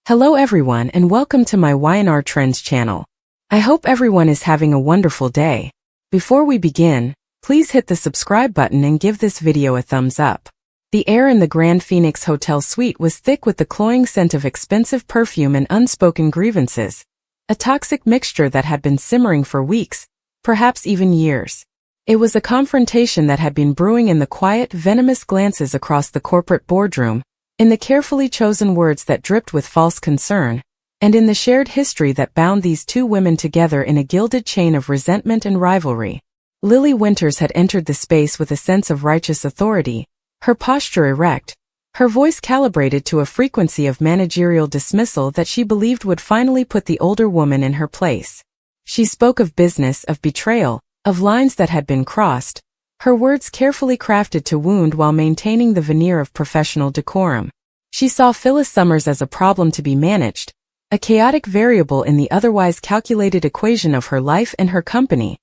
Hello everyone and welcome to my Y&R Trends channel. I hope everyone is having a wonderful day. Before we begin, please hit the subscribe button and give this video a thumbs up. The air in the Grand Phoenix Hotel suite was thick with the cloying scent of expensive perfume and unspoken grievances, a toxic mixture that had been simmering for weeks, perhaps even years. It was a confrontation that had been brewing in the quiet, venomous glances across the corporate boardroom, in the carefully chosen words that dripped with false concern, and in the shared history that bound these two women together in a gilded chain of resentment and rivalry. Lily Winters had entered the space with a sense of righteous authority, her posture erect, her voice calibrated to a frequency of managerial dismissal that she believed would finally put the older woman in her place. She spoke of business, of betrayal, of lines that had been crossed, her words carefully crafted to wound while maintaining the veneer of professional decorum. She saw Phyllis Summers as a problem to be managed, a chaotic variable in the otherwise calculated equation of her life and her company,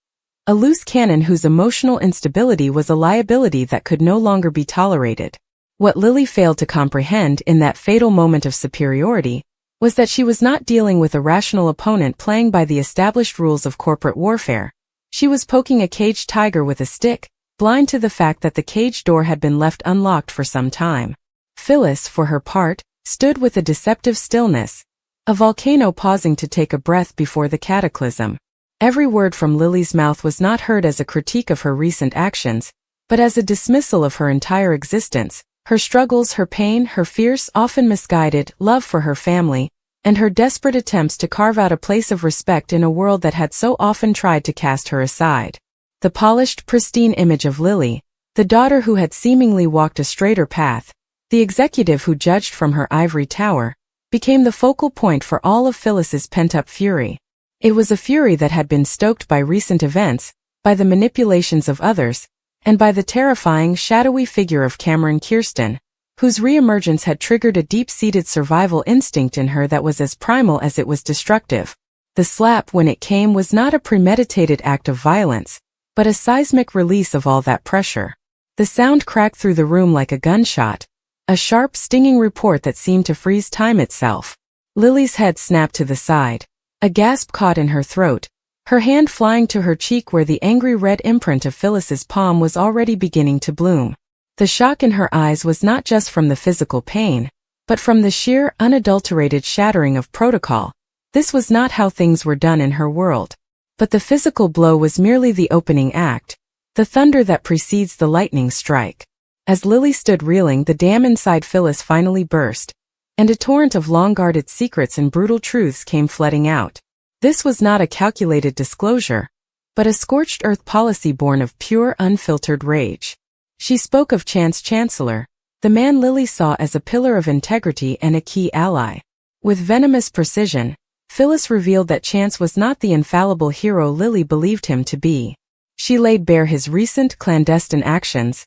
a loose cannon whose emotional instability was a liability that could no longer be tolerated. What Lily failed to comprehend in that fatal moment of superiority was that she was not dealing with a rational opponent playing by the established rules of corporate warfare. She was poking a caged tiger with a stick, blind to the fact that the cage door had been left unlocked for some time. Phyllis, for her part, stood with a deceptive stillness, a volcano pausing to take a breath before the cataclysm. Every word from Lily's mouth was not heard as a critique of her recent actions, but as a dismissal of her entire existence, her struggles, her pain, her fierce, often misguided, love for her family, and her desperate attempts to carve out a place of respect in a world that had so often tried to cast her aside. The polished, pristine image of Lily, the daughter who had seemingly walked a straighter path, the executive who judged from her ivory tower, became the focal point for all of Phyllis's pent-up fury. It was a fury that had been stoked by recent events, by the manipulations of others, and by the terrifying, shadowy figure of Cameron Kirsten, whose reemergence had triggered a deep-seated survival instinct in her that was as primal as it was destructive. The slap, when it came, was not a premeditated act of violence, but a seismic release of all that pressure. The sound cracked through the room like a gunshot, a sharp, stinging report that seemed to freeze time itself. Lily's head snapped to the side. A gasp caught in her throat, her hand flying to her cheek where the angry red imprint of Phyllis's palm was already beginning to bloom. The shock in her eyes was not just from the physical pain, but from the sheer, unadulterated shattering of protocol. This was not how things were done in her world. But the physical blow was merely the opening act, the thunder that precedes the lightning strike. As Lily stood reeling, the dam inside Phyllis finally burst, and a torrent of long-guarded secrets and brutal truths came flooding out. This was not a calculated disclosure, but a scorched earth policy born of pure, unfiltered rage. She spoke of Chance Chancellor, the man Lily saw as a pillar of integrity and a key ally. With venomous precision, Phyllis revealed that Chance was not the infallible hero Lily believed him to be. She laid bare his recent clandestine actions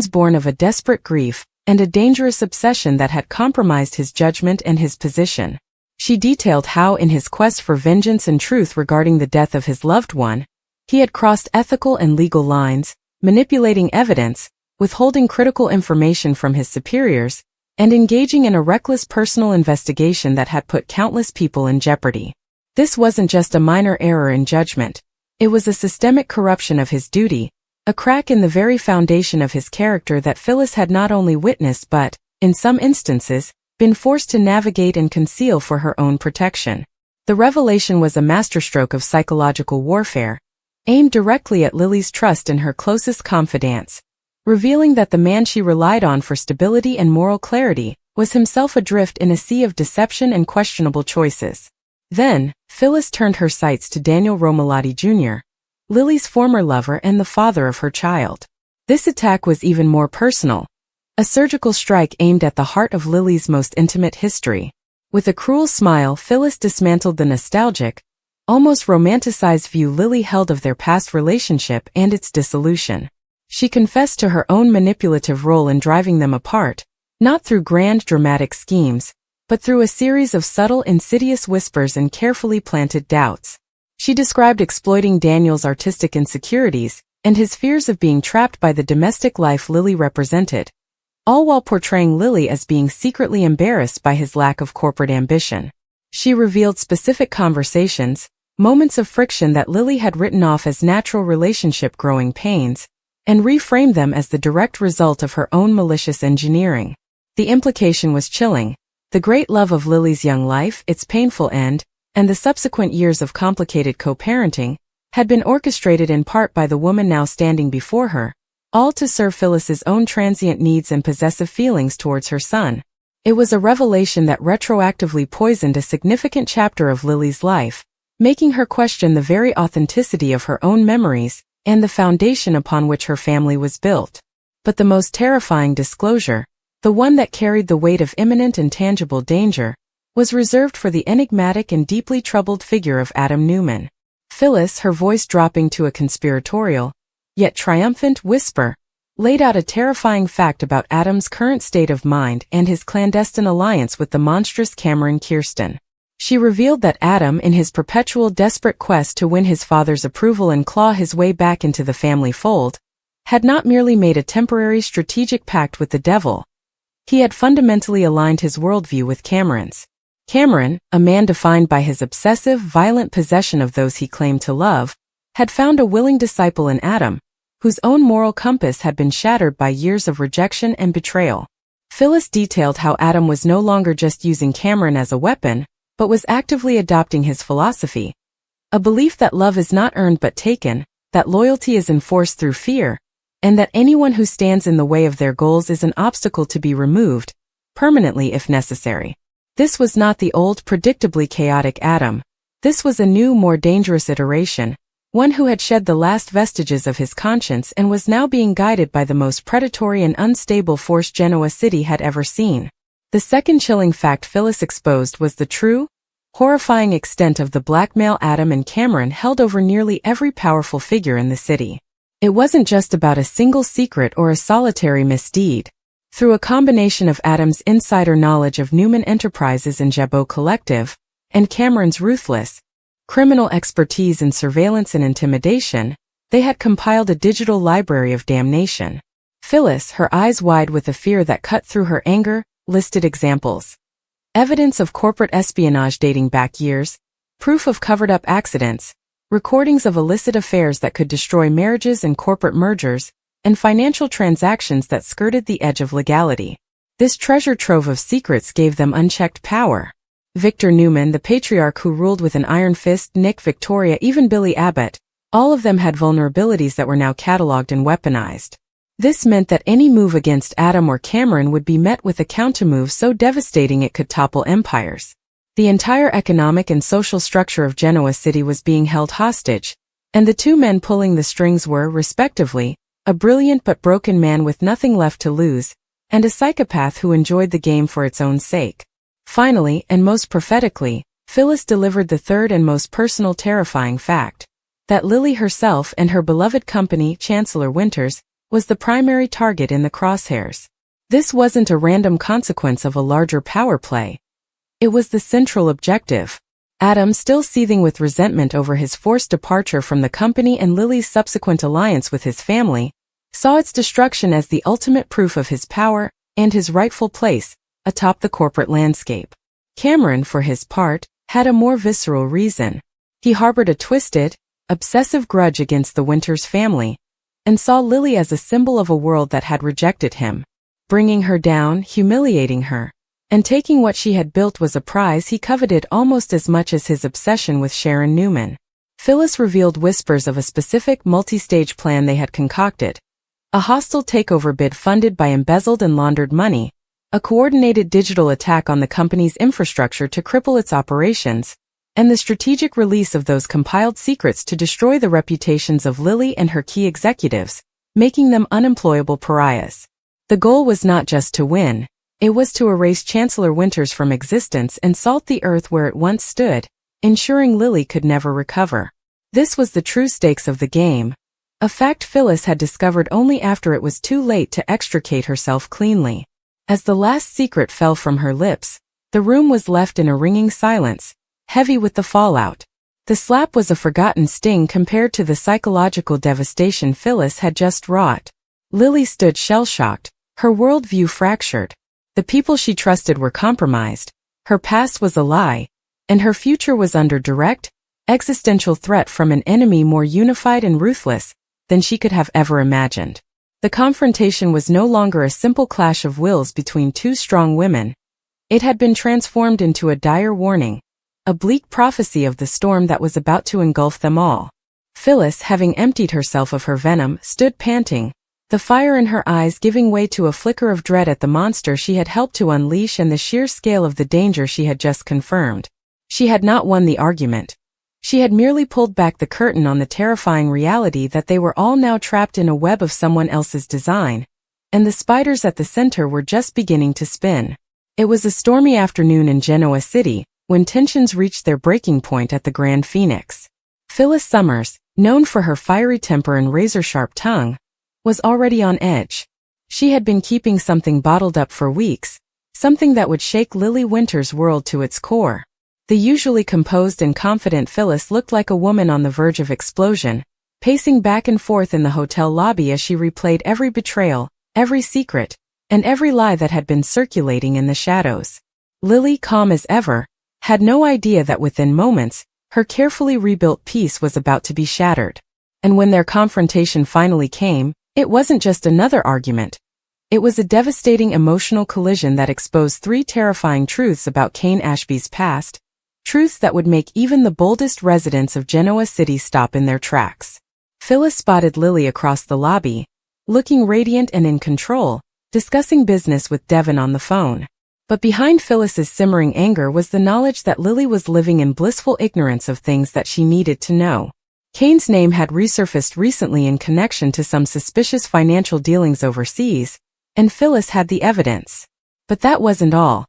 born of a desperate grief and a dangerous obsession that had compromised his judgment and his position. She detailed how, in his quest for vengeance and truth regarding the death of his loved one, he had crossed ethical and legal lines, manipulating evidence, withholding critical information from his superiors, and engaging in a reckless personal investigation that had put countless people in jeopardy. This wasn't just a minor error in judgment. It was a systemic corruption of his duty, a crack in the very foundation of his character that Phyllis had not only witnessed but, in some instances, been forced to navigate and conceal for her own protection. The revelation was a masterstroke of psychological warfare, aimed directly at Lily's trust in her closest confidants, revealing that the man she relied on for stability and moral clarity was himself adrift in a sea of deception and questionable choices. Then, Phyllis turned her sights to Daniel Romalotti Jr., Lily's former lover and the father of her child. This attack was even more personal, a surgical strike aimed at the heart of Lily's most intimate history. With a cruel smile, Phyllis dismantled the nostalgic, almost romanticized view Lily held of their past relationship and its dissolution. She confessed to her own manipulative role in driving them apart, not through grand dramatic schemes, but through a series of subtle, insidious whispers and carefully planted doubts. She described exploiting Daniel's artistic insecurities and his fears of being trapped by the domestic life Lily represented, all while portraying Lily as being secretly embarrassed by his lack of corporate ambition. She revealed specific conversations, moments of friction that Lily had written off as natural relationship growing pains, and reframed them as the direct result of her own malicious engineering. The implication was chilling. The great love of Lily's young life, its painful end, and the subsequent years of complicated co-parenting, had been orchestrated in part by the woman now standing before her, all to serve Phyllis's own transient needs and possessive feelings towards her son. It was a revelation that retroactively poisoned a significant chapter of Lily's life, making her question the very authenticity of her own memories and the foundation upon which her family was built. But the most terrifying disclosure, the one that carried the weight of imminent and tangible danger, was reserved for the enigmatic and deeply troubled figure of Adam Newman. Phyllis, her voice dropping to a conspiratorial, yet triumphant whisper, laid out a terrifying fact about Adam's current state of mind and his clandestine alliance with the monstrous Cameron Kirsten. She revealed that Adam, in his perpetual desperate quest to win his father's approval and claw his way back into the family fold, had not merely made a temporary strategic pact with the devil. He had fundamentally aligned his worldview with Cameron's. Cameron, a man defined by his obsessive, violent possession of those he claimed to love, had found a willing disciple in Adam, whose own moral compass had been shattered by years of rejection and betrayal. Phyllis detailed how Adam was no longer just using Cameron as a weapon, but was actively adopting his philosophy, a belief that love is not earned but taken, that loyalty is enforced through fear, and that anyone who stands in the way of their goals is an obstacle to be removed, permanently if necessary. This was not the old, predictably chaotic Adam. This was a new, more dangerous iteration, one who had shed the last vestiges of his conscience and was now being guided by the most predatory and unstable force Genoa City had ever seen. The second chilling fact Phyllis exposed was the true, horrifying extent of the blackmail Adam and Cameron held over nearly every powerful figure in the city. It wasn't just about a single secret or a solitary misdeed. Through a combination of Adam's insider knowledge of Newman Enterprises and Jabot Collective, and Cameron's ruthless, criminal expertise in surveillance and intimidation, they had compiled a digital library of damnation. Phyllis, her eyes wide with a fear that cut through her anger, listed examples. Evidence of corporate espionage dating back years, proof of covered-up accidents, recordings of illicit affairs that could destroy marriages and corporate mergers, and financial transactions that skirted the edge of legality. This treasure trove of secrets gave them unchecked power. Victor Newman, the patriarch who ruled with an iron fist, Nick, Victoria, even Billy Abbott, all of them had vulnerabilities that were now cataloged and weaponized. This meant that any move against Adam or Cameron would be met with a countermove so devastating it could topple empires. The entire economic and social structure of Genoa City was being held hostage, and the two men pulling the strings were, respectively, a brilliant but broken man with nothing left to lose, and a psychopath who enjoyed the game for its own sake. Finally, and most prophetically, Phyllis delivered the third and most personal terrifying fact, that Lily herself and her beloved company, Chancellor Winters, was the primary target in the crosshairs. This wasn't a random consequence of a larger power play. It was the central objective. Adam, still seething with resentment over his forced departure from the company and Lily's subsequent alliance with his family, saw its destruction as the ultimate proof of his power and his rightful place atop the corporate landscape. Cameron, for his part, had a more visceral reason. He harbored a twisted, obsessive grudge against the Winters family, and saw Lily as a symbol of a world that had rejected him. Bringing her down, humiliating her, and taking what she had built was a prize he coveted almost as much as his obsession with Sharon Newman. Phyllis revealed whispers of a specific multi-stage plan they had concocted. A hostile takeover bid funded by embezzled and laundered money, a coordinated digital attack on the company's infrastructure to cripple its operations, and the strategic release of those compiled secrets to destroy the reputations of Lily and her key executives, making them unemployable pariahs. The goal was not just to win, it was to erase Chancellor Winters from existence and salt the earth where it once stood, ensuring Lily could never recover. This was the true stakes of the game, a fact Phyllis had discovered only after it was too late to extricate herself cleanly. As the last secret fell from her lips, the room was left in a ringing silence, heavy with the fallout. The slap was a forgotten sting compared to the psychological devastation Phyllis had just wrought. Lily stood shell-shocked, Her worldview fractured. The people she trusted were compromised, her past was a lie, and her future was under direct, existential threat from an enemy more unified and ruthless than she could have ever imagined. The confrontation was no longer a simple clash of wills between two strong women. It had been transformed into a dire warning, a bleak prophecy of the storm that was about to engulf them all. Phyllis, having emptied herself of her venom, stood panting, the fire in her eyes giving way to a flicker of dread at the monster she had helped to unleash and the sheer scale of the danger she had just confirmed. She had not won the argument. She had merely pulled back the curtain on the terrifying reality that they were all now trapped in a web of someone else's design, and the spiders at the center were just beginning to spin. It was a stormy afternoon in Genoa City, when tensions reached their breaking point at the Grand Phoenix. Phyllis Summers, known for her fiery temper and razor-sharp tongue, was already on edge. She had been keeping something bottled up for weeks, something that would shake Lily Winter's world to its core. The usually composed and confident Phyllis looked like a woman on the verge of explosion, pacing back and forth in the hotel lobby as she replayed every betrayal, every secret, and every lie that had been circulating in the shadows. Lily, calm as ever, had no idea that within moments, her carefully rebuilt peace was about to be shattered. And when their confrontation finally came, it wasn't just another argument. It was a devastating emotional collision that exposed three terrifying truths about Kane Ashby's past, truths that would make even the boldest residents of Genoa City stop in their tracks. Phyllis spotted Lily across the lobby, looking radiant and in control, discussing business with Devon on the phone. But behind Phyllis's simmering anger was the knowledge that Lily was living in blissful ignorance of things that she needed to know. Kane's name had resurfaced recently in connection to some suspicious financial dealings overseas, and Phyllis had the evidence. But that wasn't all.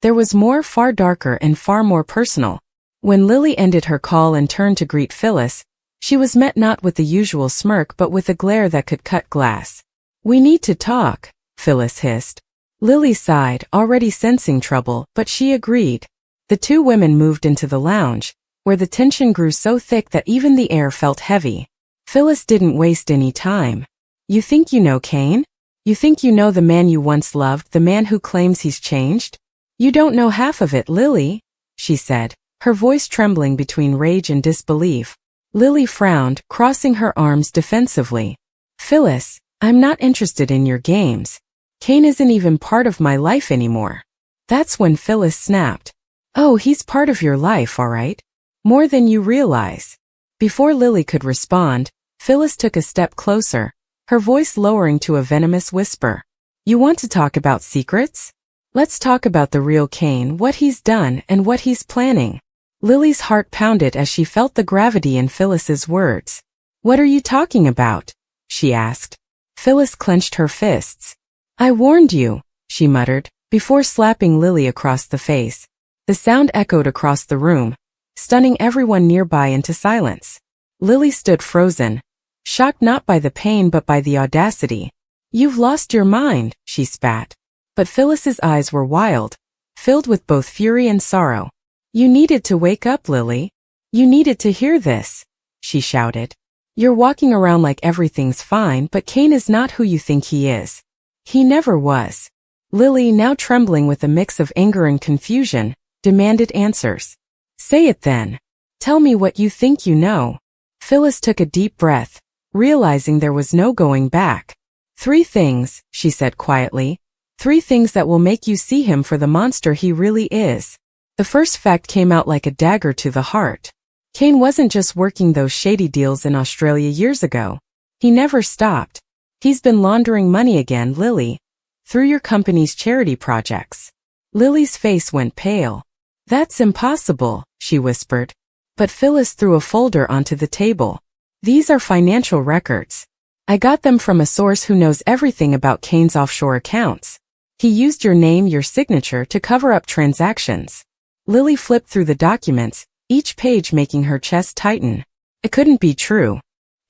There was more, far darker and far more personal. When Lily ended her call and turned to greet Phyllis, she was met not with the usual smirk but with a glare that could cut glass. "We need to talk," Phyllis hissed. Lily sighed, already sensing trouble, but she agreed. The two women moved into the lounge, where the tension grew so thick that even the air felt heavy. Phyllis didn't waste any time. "You think you know Kane? You think you know the man you once loved, the man who claims he's changed? You don't know half of it, Lily," she said, her voice trembling between rage and disbelief. Lily frowned, crossing her arms defensively. "Phyllis, I'm not interested in your games. Kane isn't even part of my life anymore." That's when Phyllis snapped. "Oh, he's part of your life, all right. More than you realize." Before Lily could respond, Phyllis took a step closer, her voice lowering to a venomous whisper. "You want to talk about secrets? Let's talk about the real Kane, what he's done and what he's planning." Lily's heart pounded as she felt the gravity in Phyllis's words. "What are you talking about?" she asked. Phyllis clenched her fists. "I warned you," she muttered, before slapping Lily across the face. The sound echoed across the room, stunning everyone nearby into silence. Lily stood frozen, shocked not by the pain but by the audacity. "You've lost your mind," she spat. But Phyllis's eyes were wild, filled with both fury and sorrow. "You needed to wake up, Lily. You needed to hear this," she shouted. "You're walking around like everything's fine, but Kane is not who you think he is. He never was." Lily, now trembling with a mix of anger and confusion, demanded answers. "Say it then. Tell me what you think you know." Phyllis took a deep breath, realizing there was no going back. "Three things," she said quietly. "Three things that will make you see him for the monster he really is." The first fact came out like a dagger to the heart. Kane wasn't just working those shady deals in Australia years ago. He never stopped. He's been laundering money again, Lily, through your company's charity projects. Lily's face went pale. "That's impossible," she whispered. But Phyllis threw a folder onto the table. "These are financial records. I got them from a source who knows everything about Kane's offshore accounts. He used your name, your signature, to cover up transactions." Lily flipped through the documents, each page making her chest tighten. It couldn't be true.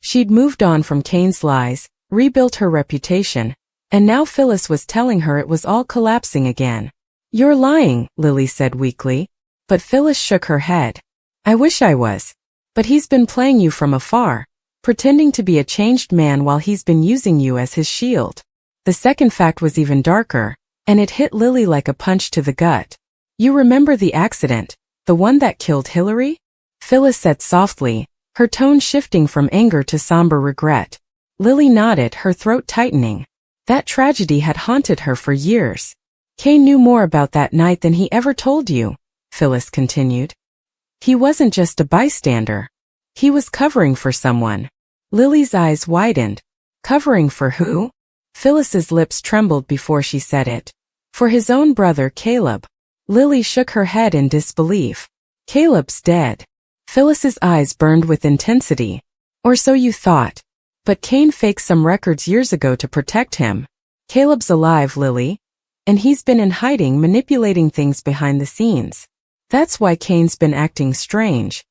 She'd moved on from Kane's lies, rebuilt her reputation, and now Phyllis was telling her it was all collapsing again. "You're lying," Lily said weakly. But Phyllis shook her head. "I wish I was. But he's been playing you from afar, pretending to be a changed man while he's been using you as his shield." The second fact was even darker, and it hit Lily like a punch to the gut. You remember the accident, the one that killed Hillary? Phyllis said softly, her tone shifting from anger to somber regret. Lily nodded, her throat tightening. That tragedy had haunted her for years. Kane knew more about that night than he ever told you, Phyllis continued. He wasn't just a bystander. He was covering for someone. Lily's eyes widened. Covering for who? Phyllis's lips trembled before she said it. For his own brother Caleb. Lily shook her head in disbelief. Caleb's dead. Phyllis's eyes burned with intensity. Or so you thought. But Kane faked some records years ago to protect him. Caleb's alive, Lily. And he's been in hiding, manipulating things behind the scenes. That's why Kane's been acting strange.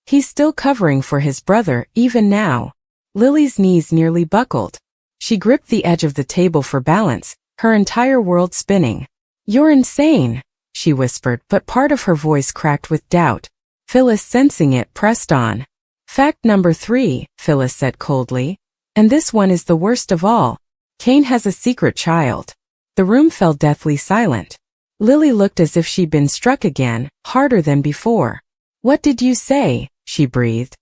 He's still covering for his brother, even now. Lily's knees nearly buckled. She gripped the edge of the table for balance, her entire world spinning. You're insane, she whispered, but part of her voice cracked with doubt. Phyllis, sensing it, pressed on. Fact number 3, Phyllis said coldly. And this one is the worst of all. Kane has a secret child. The room fell deathly silent. Lily looked as if she'd been struck again, harder than before. What did you say? She breathed.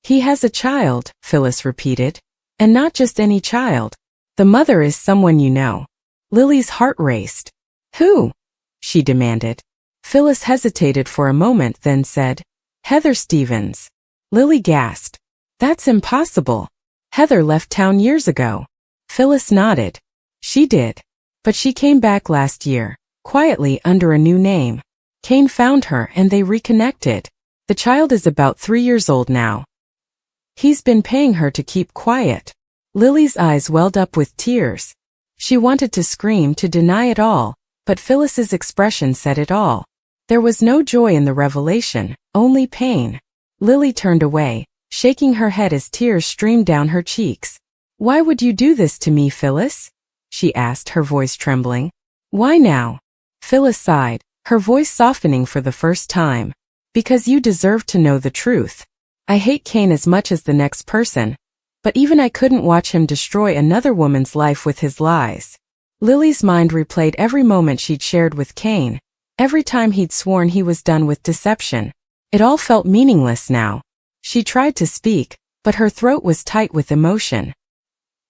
He has a child, Phyllis repeated. And not just any child. The mother is someone you know. Lily's heart raced. Who? She demanded. Phyllis hesitated for a moment, then said, Heather Stevens. Lily gasped. That's impossible. Heather left town years ago. Phyllis nodded. She did. But she came back last year, quietly under a new name. Kane found her and they reconnected. The child is about 3 years old now. He's been paying her to keep quiet. Lily's eyes welled up with tears. She wanted to scream, to deny it all, but Phyllis's expression said it all. There was no joy in the revelation, only pain. Lily turned away, shaking her head as tears streamed down her cheeks. Why would you do this to me, Phyllis? She asked, her voice trembling. Why now? Phyllis sighed, her voice softening for the first time. Because you deserve to know the truth. I hate Kane as much as the next person, but even I couldn't watch him destroy another woman's life with his lies. Lily's mind replayed every moment she'd shared with Kane, every time he'd sworn he was done with deception. It all felt meaningless now. She tried to speak, but her throat was tight with emotion.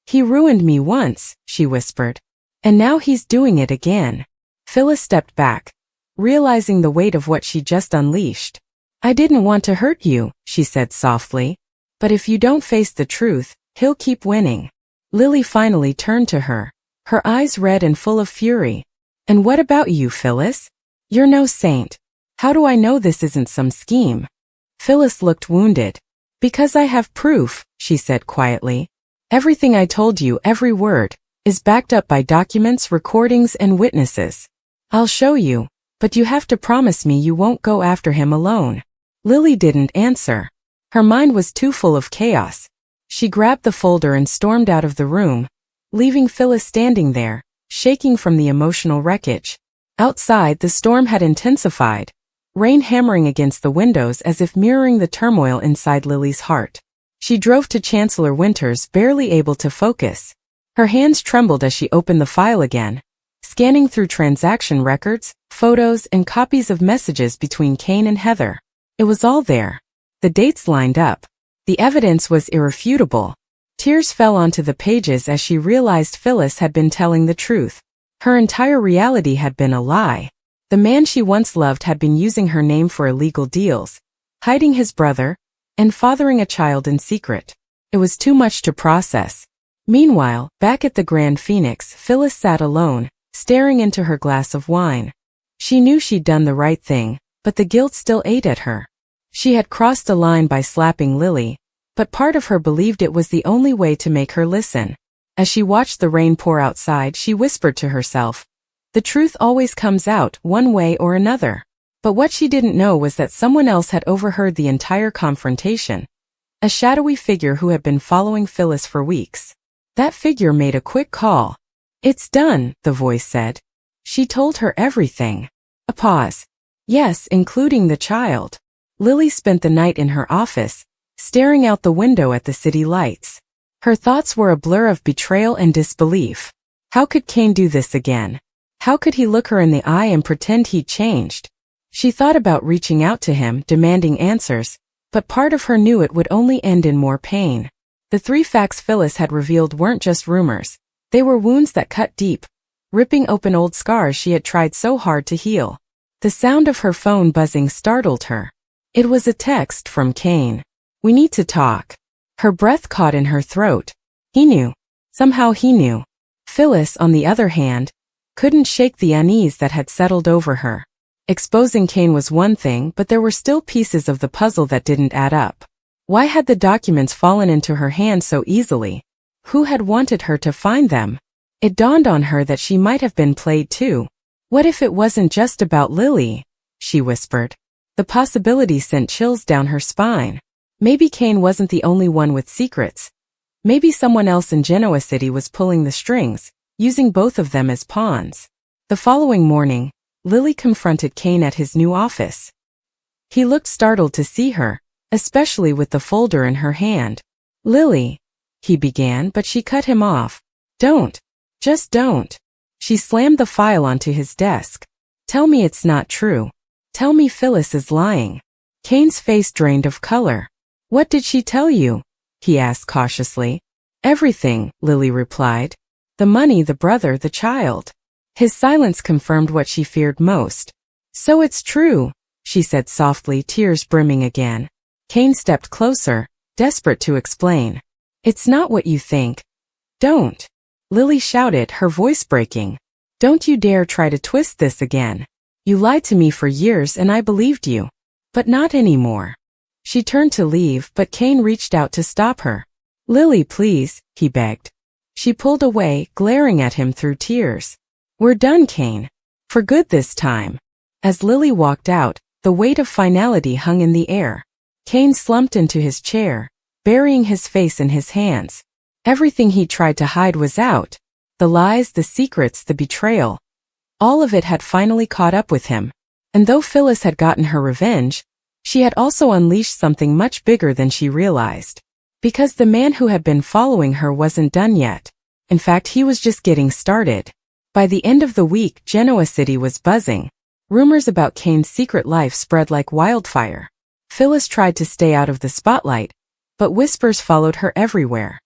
He ruined me once, she whispered. And now he's doing it again. Phyllis stepped back, realizing the weight of what she just unleashed. I didn't want to hurt you, she said softly. But if you don't face the truth, he'll keep winning. Lily finally turned to her, her eyes red and full of fury. And what about you, Phyllis? You're no saint. How do I know this isn't some scheme? Phyllis looked wounded. Because I have proof, she said quietly. Everything I told you, every word, is backed up by documents, recordings, and witnesses. I'll show you, but you have to promise me you won't go after him alone. Lily didn't answer. Her mind was too full of chaos. She grabbed the folder and stormed out of the room, leaving Phyllis standing there, shaking from the emotional wreckage. Outside, the storm had intensified, rain hammering against the windows as if mirroring the turmoil inside Lily's heart. She drove to Chancellor Winters, barely able to focus. Her hands trembled as she opened the file again, scanning through transaction records, photos, and copies of messages between Kane and Heather. It was all there. The dates lined up. The evidence was irrefutable. Tears fell onto the pages as she realized Phyllis had been telling the truth. Her entire reality had been a lie. The man she once loved had been using her name for illegal deals, hiding his brother, and fathering a child in secret. It was too much to process. Meanwhile, back at the Grand Phoenix, Phyllis sat alone, staring into her glass of wine. She knew she'd done the right thing, but the guilt still ate at her. She had crossed a line by slapping Lily, but part of her believed it was the only way to make her listen. As she watched the rain pour outside, she whispered to herself, the truth always comes out one way or another. But what she didn't know was that someone else had overheard the entire confrontation. A shadowy figure who had been following Phyllis for weeks. That figure made a quick call. It's done, the voice said. She told her everything. A pause. Yes, including the child. Lily spent the night in her office, staring out the window at the city lights. Her thoughts were a blur of betrayal and disbelief. How could Kane do this again? How could he look her in the eye and pretend he'd changed? She thought about reaching out to him, demanding answers, but part of her knew it would only end in more pain. The 3 facts Phyllis had revealed weren't just rumors. They were wounds that cut deep, ripping open old scars she had tried so hard to heal. The sound of her phone buzzing startled her. It was a text from Kane. "We need to talk." Her breath caught in her throat. He knew. Somehow he knew. Phyllis, on the other hand, couldn't shake the unease that had settled over her. Exposing Kane was one thing, but there were still pieces of the puzzle that didn't add up. Why had the documents fallen into her hands so easily? Who had wanted her to find them? It dawned on her that she might have been played too. What if it wasn't just about Lily? She whispered. The possibility sent chills down her spine. Maybe Kane wasn't the only one with secrets. Maybe someone else in Genoa City was pulling the strings, using both of them as pawns. The following morning, Lily confronted Kane at his new office. He looked startled to see her, especially with the folder in her hand. "Lily," he began, but she cut him off. "Don't. Just don't." She slammed the file onto his desk. "Tell me it's not true. Tell me Phyllis is lying." Kane's face drained of color. "What did she tell you?" he asked cautiously. "Everything," Lily replied. "The money, the brother, the child." His silence confirmed what she feared most. "So it's true," she said softly, tears brimming again. Kane stepped closer, desperate to explain. "It's not what you think. Don't." Lily shouted, her voice breaking. "Don't you dare try to twist this again. You lied to me for years and I believed you. But not anymore." She turned to leave, but Kane reached out to stop her. "Lily, please," he begged. She pulled away, glaring at him through tears. "We're done, Kane. For good this time." As Lily walked out, the weight of finality hung in the air. Kane slumped into his chair, burying his face in his hands. Everything he tried to hide was out. The lies, the secrets, the betrayal. All of it had finally caught up with him. And though Phyllis had gotten her revenge, she had also unleashed something much bigger than she realized. Because the man who had been following her wasn't done yet. In fact, he was just getting started. By the end of the week, Genoa City was buzzing. Rumors about Kane's secret life spread like wildfire. Phyllis tried to stay out of the spotlight, but whispers followed her everywhere.